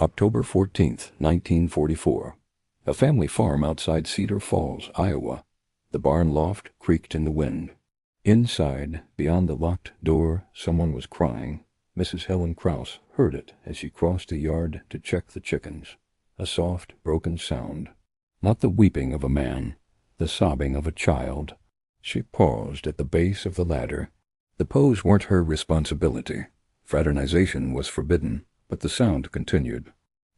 October 14th, 1944. A family farm outside Cedar Falls, Iowa. The barn loft creaked in the wind. Inside, beyond the locked door, someone was crying. Mrs. Helen Krause heard it as she crossed the yard to check the chickens. A soft, broken sound. Not the weeping of a man, the sobbing of a child. She paused at the base of the ladder. The pose weren't her responsibility. Fraternization was forbidden, but the sound continued.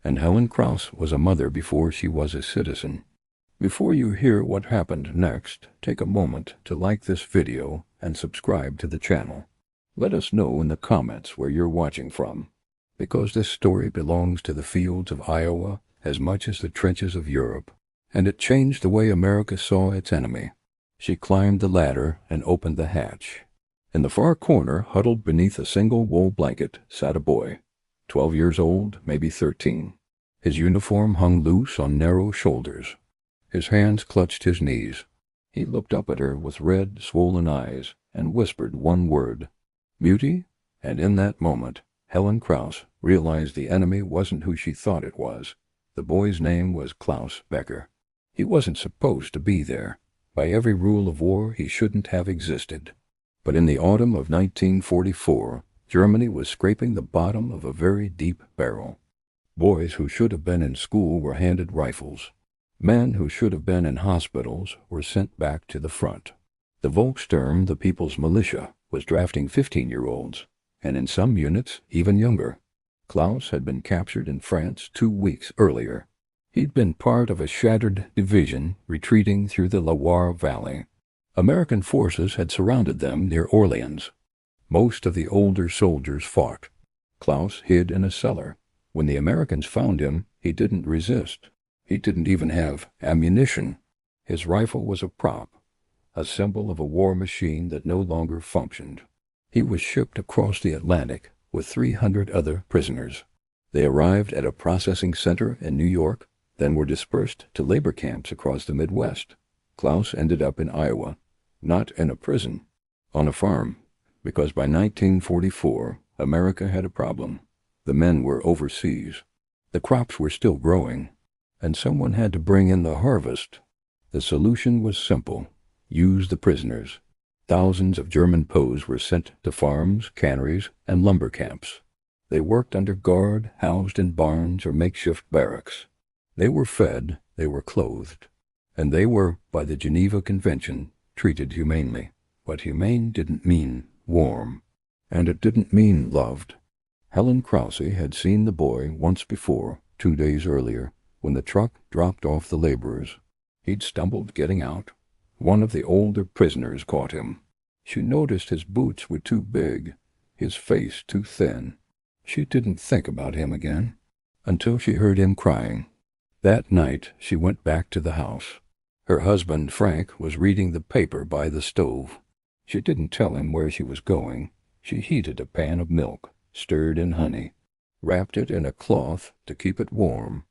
And Helen Krause was a mother before she was a citizen. Before you hear what happened next, take a moment to like this video and subscribe to the channel. Let us know in the comments where you're watching from, because this story belongs to the fields of Iowa as much as the trenches of Europe, and it changed the way America saw its enemy. She climbed the ladder and opened the hatch. In the far corner, huddled beneath a single wool blanket, sat a boy, 12 years old, maybe 13. His uniform hung loose on narrow shoulders. His hands clutched his knees. He looked up at her with red, swollen eyes and whispered one word, "Beauty?" And in that moment, Helen Krause realized the enemy wasn't who she thought it was. The boy's name was Klaus Becker. He wasn't supposed to be there. By every rule of war, he shouldn't have existed. But in the autumn of 1944, Germany was scraping the bottom of a very deep barrel. Boys who should have been in school were handed rifles. Men who should have been in hospitals were sent back to the front. The Volkssturm, the People's Militia, was drafting 15-year-olds, and in some units, even younger. Klaus had been captured in France 2 weeks earlier. He'd been part of a shattered division retreating through the Loire Valley. American forces had surrounded them near Orleans. Most of the older soldiers fought. Klaus hid in a cellar. When the Americans found him, he didn't resist. He didn't even have ammunition. His rifle was a prop, a symbol of a war machine that no longer functioned. He was shipped across the Atlantic with 300 other prisoners. They arrived at a processing center in New York, then were dispersed to labor camps across the Midwest. Klaus ended up in Iowa, not in a prison, on a farm, because by 1944, America had a problem. The men were overseas. The crops were still growing, and someone had to bring in the harvest. The solution was simple. Use the prisoners. Thousands of German Poles were sent to farms, canneries, and lumber camps. They worked under guard, housed in barns or makeshift barracks. They were fed, they were clothed, and they were, by the Geneva Convention, treated humanely. But humane didn't mean warm, and it didn't mean loved. Helen Krause had seen the boy once before, 2 days earlier, when the truck dropped off the laborers. He'd stumbled getting out. One of the older prisoners caught him. She noticed his boots were too big, his face too thin. She didn't think about him again, until she heard him crying. That night, she went back to the house. Her husband, Frank, was reading the paper by the stove. She didn't tell him where she was going. She heated a pan of milk, stirred in honey, wrapped it in a cloth to keep it warm.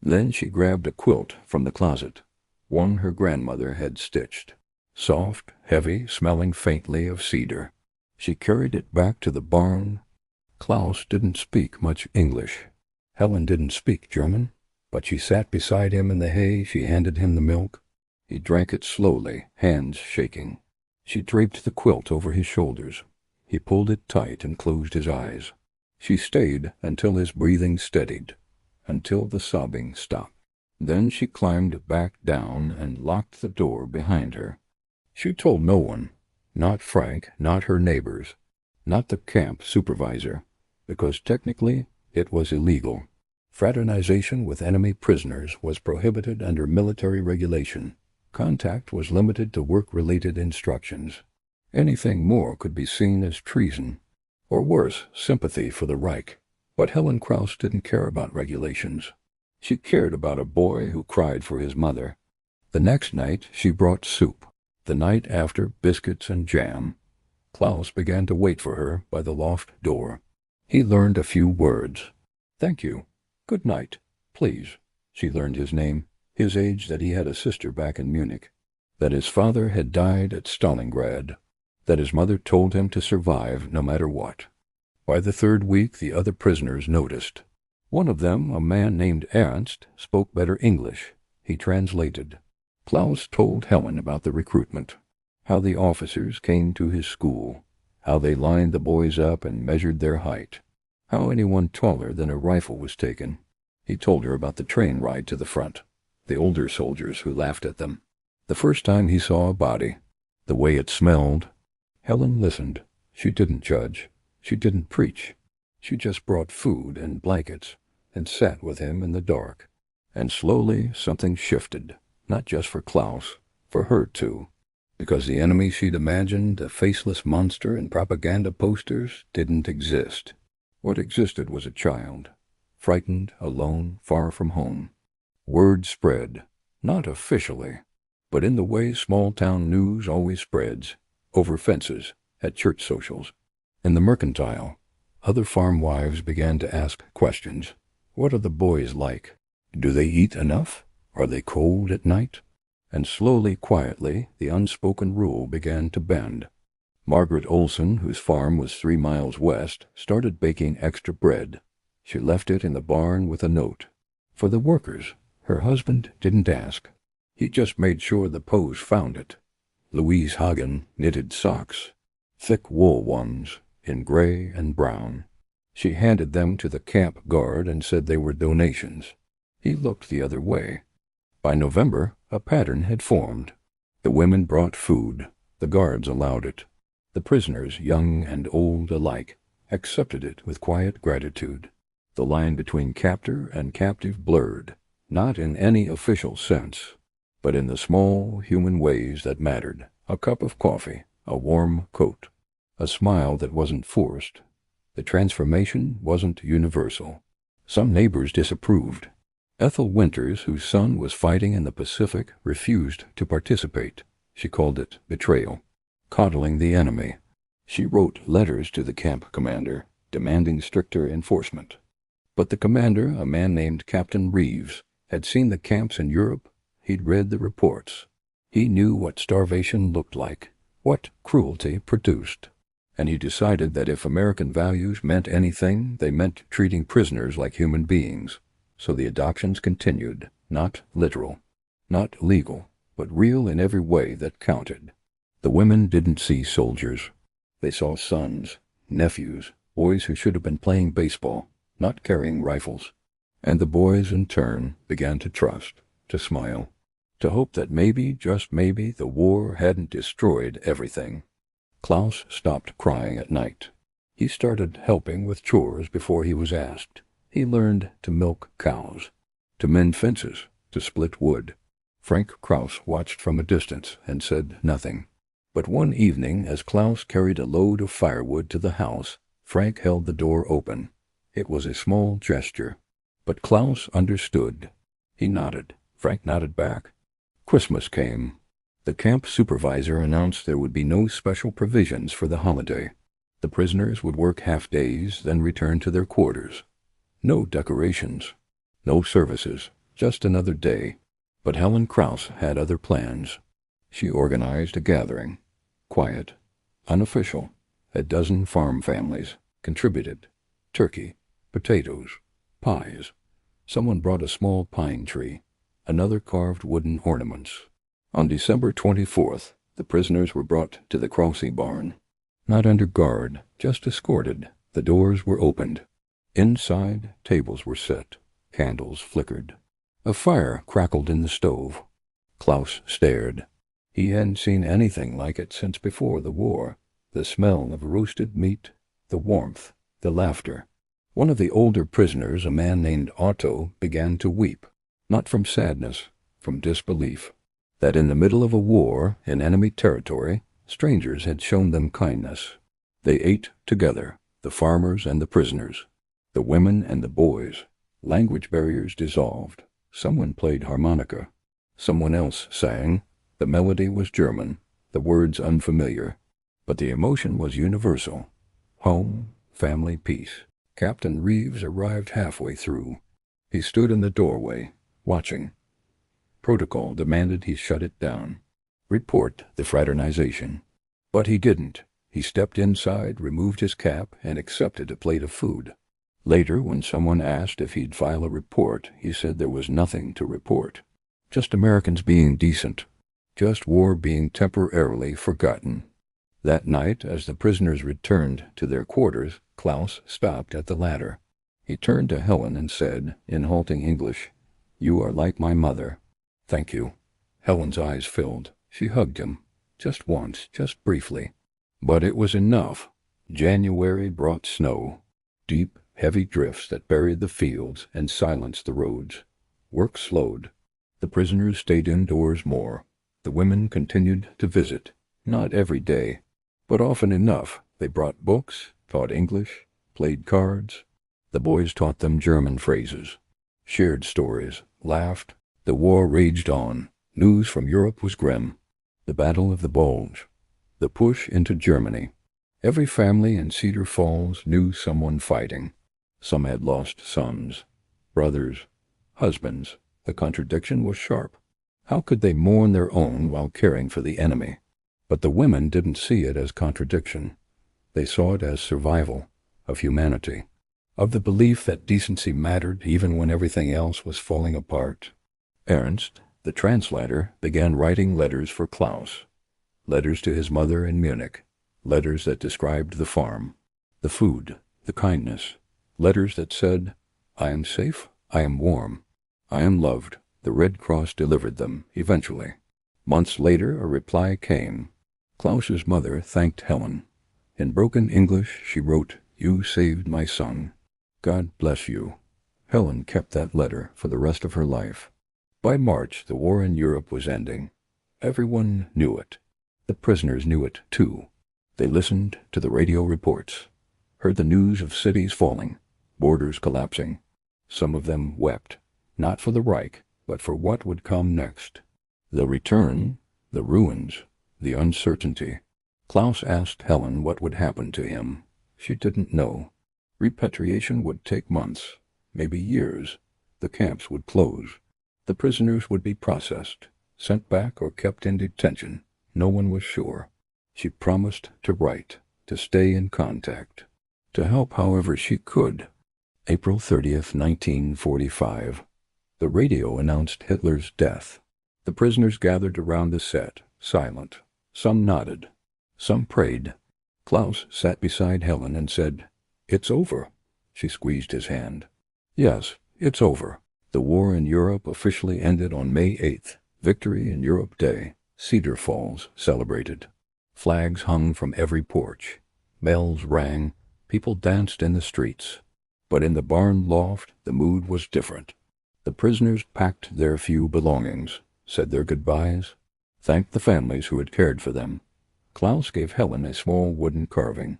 Then she grabbed a quilt from the closet, one her grandmother had stitched, soft, heavy, smelling faintly of cedar. She carried it back to the barn. Klaus didn't speak much English. Helen didn't speak German, but she sat beside him in the hay. She handed him the milk. He drank it slowly, hands shaking. She draped the quilt over his shoulders. He pulled it tight and closed his eyes. She stayed until his breathing steadied, until the sobbing stopped. Then she climbed back down and locked the door behind her. She told no one, not Frank, not her neighbors, not the camp supervisor, because technically it was illegal. Fraternization with enemy prisoners was prohibited under military regulation. Contact was limited to work-related instructions. Anything more could be seen as treason, or worse, sympathy for the Reich. But Helen Krause didn't care about regulations. She cared about a boy who cried for his mother. The next night she brought soup. The night after, biscuits and jam. Klaus began to wait for her by the loft door. He learned a few words. "Thank you. Good night. Please." She learned his name, his age, that he had a sister back in Munich, that his father had died at Stalingrad, that his mother told him to survive no matter what. By the 3rd week, the other prisoners noticed. One of them, a man named Ernst, spoke better English. He translated. Klaus told Helen about the recruitment, how the officers came to his school, how they lined the boys up and measured their height, how anyone taller than a rifle was taken. He told her about the train ride to the front, the older soldiers who laughed at them, the first time he saw a body, the way it smelled. Helen listened. She didn't judge. She didn't preach. She just brought food and blankets and sat with him in the dark. And slowly something shifted, not just for Klaus, for her too. Because the enemy she'd imagined, a faceless monster in propaganda posters, didn't exist. What existed was a child, frightened, alone, far from home. Word spread, not officially, but in the way small-town news always spreads, over fences, at church socials. In the mercantile, other farm wives began to ask questions. What are the boys like? Do they eat enough? Are they cold at night? And slowly, quietly, the unspoken rule began to bend. Margaret Olson, whose farm was 3 miles west, started baking extra bread. She left it in the barn with a note. For the workers, her husband didn't ask. He just made sure the Poes found it. Louise Hagen knitted socks, thick wool ones, in gray and brown. She handed them to the camp guard and said they were donations. He looked the other way. By November, a pattern had formed. The women brought food. The guards allowed it. The prisoners, young and old alike, accepted it with quiet gratitude. The line between captor and captive blurred, not in any official sense, but in the small human ways that mattered. A cup of coffee, a warm coat, a smile that wasn't forced. The transformation wasn't universal. Some neighbors disapproved. Ethel Winters, whose son was fighting in the Pacific, refused to participate. She called it betrayal, coddling the enemy. She wrote letters to the camp commander, demanding stricter enforcement. But the commander, a man named Captain Reeves, had seen the camps in Europe. He'd read the reports. He knew what starvation looked like, what cruelty produced. And he decided that if American values meant anything, they meant treating prisoners like human beings. So the adoptions continued, not literal, not legal, but real in every way that counted. The women didn't see soldiers. They saw sons, nephews, boys who should have been playing baseball, not carrying rifles. And the boys, in turn, began to trust, to smile, to hope that maybe, just maybe, the war hadn't destroyed everything. Klaus stopped crying at night. He started helping with chores before he was asked. He learned to milk cows, to mend fences, to split wood. Frank Kraus watched from a distance and said nothing. But one evening, as Klaus carried a load of firewood to the house, Frank held the door open. It was a small gesture, but Klaus understood. He nodded. Frank nodded back. Christmas came. The camp supervisor announced there would be no special provisions for the holiday. The prisoners would work half days, then return to their quarters. No decorations, no services, just another day. But Helen Kraus had other plans. She organized a gathering. Quiet, unofficial. A dozen farm families contributed. Turkey, potatoes, pies. Someone brought a small pine tree. Another carved wooden ornaments. On December 24th, the prisoners were brought to the Crossy barn. Not under guard, just escorted. The doors were opened. Inside, tables were set. Candles flickered. A fire crackled in the stove. Klaus stared. He hadn't seen anything like it since before the war. The smell of roasted meat, the warmth, the laughter. One of the older prisoners, a man named Otto, began to weep. Not from sadness, from disbelief. That in the middle of a war, in enemy territory, strangers had shown them kindness. They ate together, the farmers and the prisoners, the women and the boys. Language barriers dissolved. Someone played harmonica. Someone else sang. The melody was German, the words unfamiliar. But the emotion was universal. Home, family, peace. Captain Reeves arrived halfway through. He stood in the doorway, watching. Protocol demanded he shut it down. Report the fraternization. But he didn't. He stepped inside, removed his cap, and accepted a plate of food. Later, when someone asked if he'd file a report, he said there was nothing to report. Just Americans being decent. Just war being temporarily forgotten. That night, as the prisoners returned to their quarters, Klaus stopped at the ladder. He turned to Helen and said, in halting English, "You are like my mother." "Thank you." Helen's eyes filled. She hugged him. Just once, just briefly. But it was enough. January brought snow. Deep, heavy drifts that buried the fields and silenced the roads. Work slowed. The prisoners stayed indoors more. The women continued to visit. Not every day, but often enough. They brought books, taught English, played cards. The boys taught them German phrases, shared stories, laughed. The war raged on. News from Europe was grim. The Battle of the Bulge. The push into Germany. Every family in Cedar Falls knew someone fighting. Some had lost sons, brothers, husbands. The contradiction was sharp. How could they mourn their own while caring for the enemy? But the women didn't see it as contradiction. They saw it as survival, of humanity, of the belief that decency mattered even when everything else was falling apart. Ernst, the translator, began writing letters for Klaus. Letters to his mother in Munich. Letters that described the farm, the food, the kindness. Letters that said, "I am safe, I am warm, I am loved." The Red Cross delivered them, eventually. Months later, a reply came. Klaus's mother thanked Helen. In broken English, she wrote, "You saved my son. God bless you." Helen kept that letter for the rest of her life. By March, the war in Europe was ending. Everyone knew it. The prisoners knew it, too. They listened to the radio reports, heard the news of cities falling, borders collapsing. Some of them wept, not for the Reich, but for what would come next. The return, the ruins, the uncertainty. Klaus asked Helen what would happen to him. She didn't know. Repatriation would take months, maybe years. The camps would close. The prisoners would be processed, sent back or kept in detention. No one was sure. She promised to write, to stay in contact, to help however she could. April 30th, 1945. The radio announced Hitler's death. The prisoners gathered around the set, silent. Some nodded. Some prayed. Klaus sat beside Helen and said, "It's over." She squeezed his hand. "Yes, it's over." The war in Europe officially ended on May 8th, Victory in Europe Day. Cedar Falls celebrated. Flags hung from every porch. Bells rang. People danced in the streets. But in the barn loft, the mood was different. The prisoners packed their few belongings, said their goodbyes, thanked the families who had cared for them. Klaus gave Helen a small wooden carving.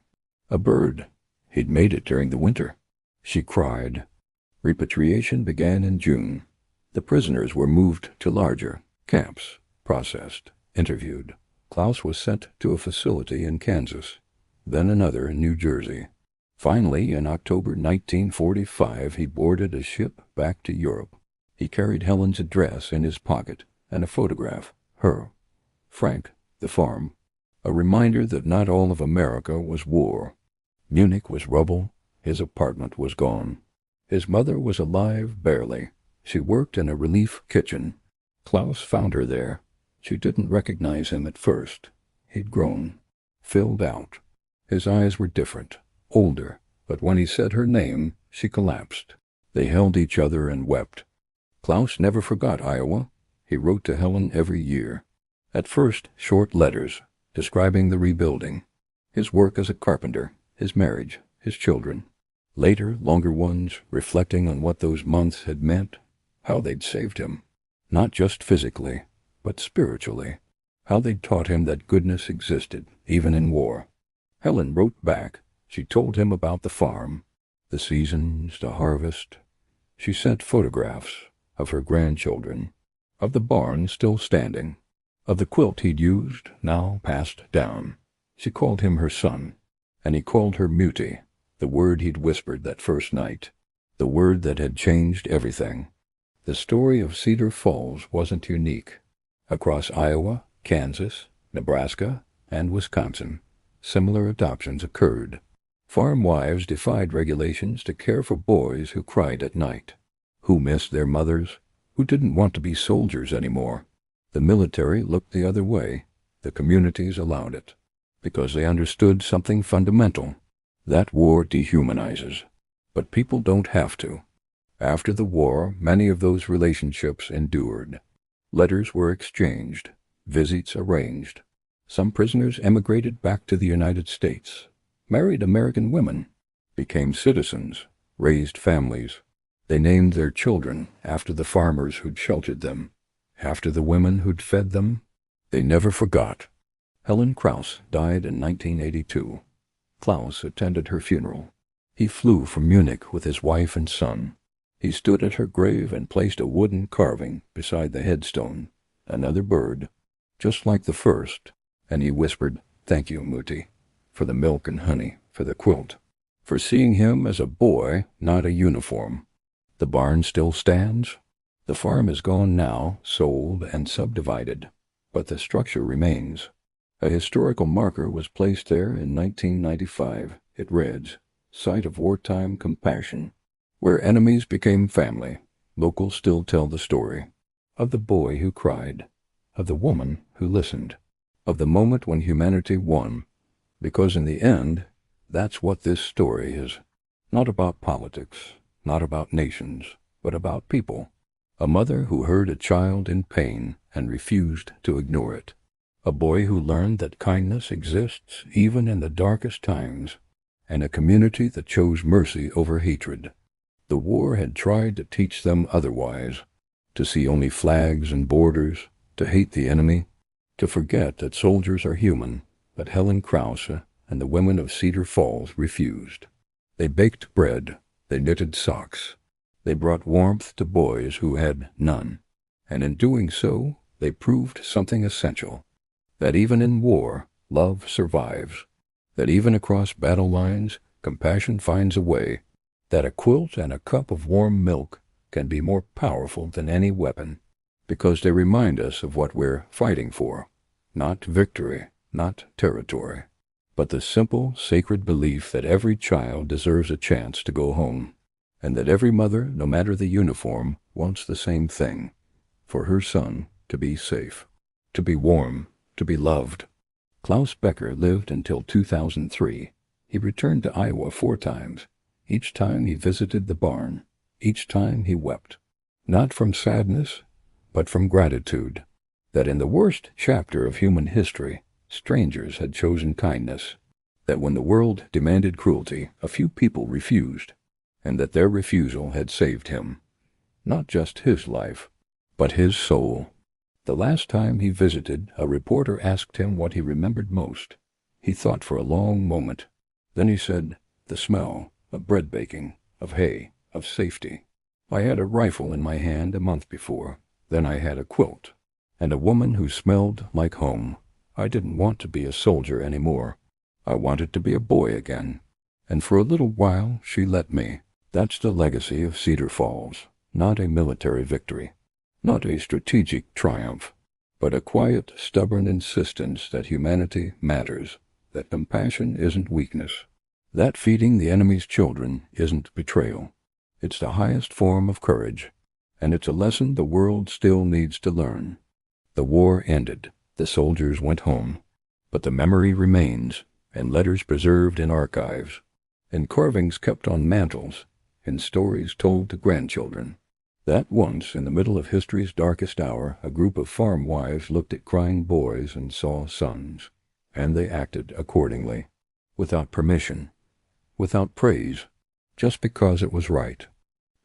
A bird. He'd made it during the winter. She cried. Repatriation began in June. The prisoners were moved to larger camps, processed, interviewed. Klaus was sent to a facility in Kansas, then another in New Jersey. Finally, in October 1945, he boarded a ship back to Europe. He carried Helen's address in his pocket and a photograph, her. Frank, the farm. A reminder that not all of America was war. Munich was rubble. His apartment was gone. His mother was alive barely. She worked in a relief kitchen. Klaus found her there. She didn't recognize him at first. He'd grown, filled out. His eyes were different, older, but when he said her name, she collapsed. They held each other and wept. Klaus never forgot Iowa. He wrote to Helen every year. At first, short letters, describing the rebuilding, his work as a carpenter, his marriage, his children. Later, longer ones, reflecting on what those months had meant, how they'd saved him. Not just physically, but spiritually. How they'd taught him that goodness existed, even in war. Helen wrote back. She told him about the farm, the seasons, the harvest. She sent photographs of her grandchildren, of the barn still standing, of the quilt he'd used, now passed down. She called him her son, and he called her Mutti, the word he'd whispered that first night, the word that had changed everything. The story of Cedar Falls wasn't unique. Across Iowa, Kansas, Nebraska, and Wisconsin, similar adoptions occurred. Farm wives defied regulations to care for boys who cried at night, who missed their mothers, who didn't want to be soldiers anymore. The military looked the other way. The communities allowed it, because they understood something fundamental. That war dehumanizes. But people don't have to. After the war, many of those relationships endured. Letters were exchanged, visits arranged. Some prisoners emigrated back to the United States, married American women, became citizens, raised families. They named their children after the farmers who'd sheltered them, after the women who'd fed them. They never forgot. Helen Krauss died in 1982. Klaus attended her funeral. He flew from Munich with his wife and son. He stood at her grave and placed a wooden carving beside the headstone, another bird, just like the first, and he whispered, "Thank you, Mutti, for the milk and honey, for the quilt, for seeing him as a boy, not a uniform." The barn still stands. The farm is gone now, sold and subdivided, but the structure remains. A historical marker was placed there in 1995. It reads, "Site of wartime compassion." Where enemies became family, locals still tell the story of the boy who cried, of the woman who listened, of the moment when humanity won. Because in the end, that's what this story is. Not about politics, not about nations, but about people. A mother who heard a child in pain and refused to ignore it. A boy who learned that kindness exists even in the darkest times, and a community that chose mercy over hatred. The war had tried to teach them otherwise, to see only flags and borders, to hate the enemy, to forget that soldiers are human, but Helen Krauss and the women of Cedar Falls refused. They baked bread, they knitted socks, they brought warmth to boys who had none, and in doing so, they proved something essential, that even in war, love survives, that even across battle lines, compassion finds a way, that a quilt and a cup of warm milk can be more powerful than any weapon, because they remind us of what we're fighting for. Not victory, not territory, but the simple, sacred belief that every child deserves a chance to go home, and that every mother, no matter the uniform, wants the same thing, for her son to be safe, to be warm, to be loved. Klaus Becker lived until 2003. He returned to Iowa 4 times. Each time he visited the barn, each time he wept, not from sadness, but from gratitude, that in the worst chapter of human history, strangers had chosen kindness, that when the world demanded cruelty, a few people refused, and that their refusal had saved him, not just his life, but his soul. The last time he visited, a reporter asked him what he remembered most. He thought for a long moment. Then he said, "The smell of bread baking, of hay, of safety. I had a rifle in my hand a month before. Then I had a quilt, and a woman who smelled like home. I didn't want to be a soldier anymore. I wanted to be a boy again. And for a little while she let me." That's the legacy of Cedar Falls, not a military victory, not a strategic triumph, but a quiet, stubborn insistence that humanity matters, that compassion isn't weakness, that feeding the enemy's children isn't betrayal. It's the highest form of courage, and it's a lesson the world still needs to learn. The war ended, the soldiers went home, but the memory remains, in letters preserved in archives, in carvings kept on mantels, in stories told to grandchildren. That once, in the middle of history's darkest hour, a group of farm wives looked at crying boys and saw sons, and they acted accordingly, without permission, without praise, just because it was right.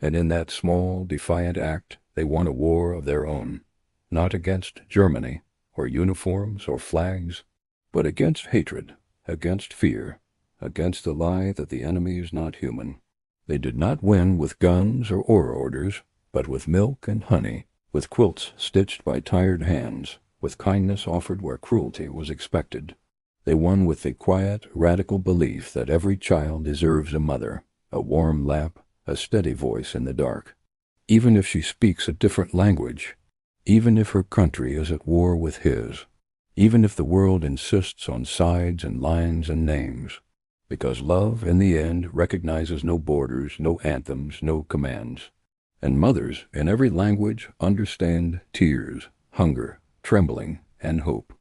And in that small, defiant act, they won a war of their own, not against Germany, or uniforms, or flags, but against hatred, against fear, against the lie that the enemy is not human. They did not win with guns or orders, but with milk and honey, with quilts stitched by tired hands, with kindness offered where cruelty was expected. They won with the quiet, radical belief that every child deserves a mother, a warm lap, a steady voice in the dark. Even if she speaks a different language, even if her country is at war with his, even if the world insists on sides and lines and names, because love, in the end, recognizes no borders, no anthems, no commands. And mothers, in every language, understand tears, hunger, trembling, and hope.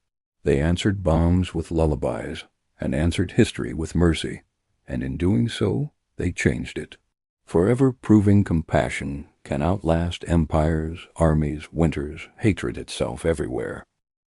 They answered bombs with lullabies, and answered history with mercy, and in doing so, they changed it, forever proving compassion can outlast empires, armies, winters, hatred itself everywhere.